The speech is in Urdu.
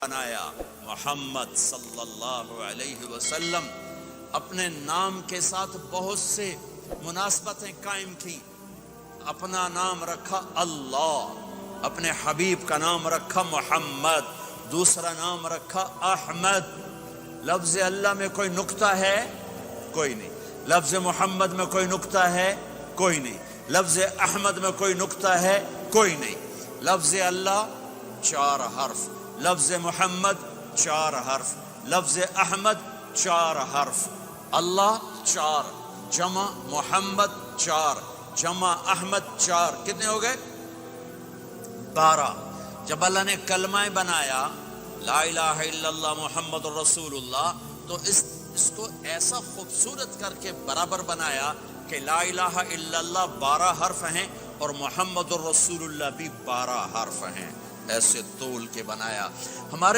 بنایا محمد صلی اللہ علیہ وسلم، اپنے نام کے ساتھ بہت سے مناسبتیں قائم کی۔ اپنا نام رکھا اللہ، اپنے حبیب کا نام رکھا محمد، دوسرا نام رکھا احمد۔ لفظ اللہ میں کوئی نکتہ ہے؟ کوئی نہیں۔ لفظ محمد میں کوئی نکتہ ہے؟ کوئی نہیں۔ لفظ احمد میں کوئی نکتہ ہے؟ کوئی نہیں۔ لفظ اللہ 4 حرف، لفظ محمد 4 حرف، لفظ احمد 4 حرف۔ اللہ 4 جمع محمد 4 جمع احمد 4، کتنے ہو گئے؟ 12۔ جب اللہ نے کلمہ بنایا لا الہ الا اللہ محمد رسول اللہ، تو اس کو ایسا خوبصورت کر کے برابر بنایا کہ لا الہ الا اللہ 12 حرف ہیں اور محمد الرسول اللہ بھی 12 حرف ہیں، ایسے طول کے بنایا۔ ہمارے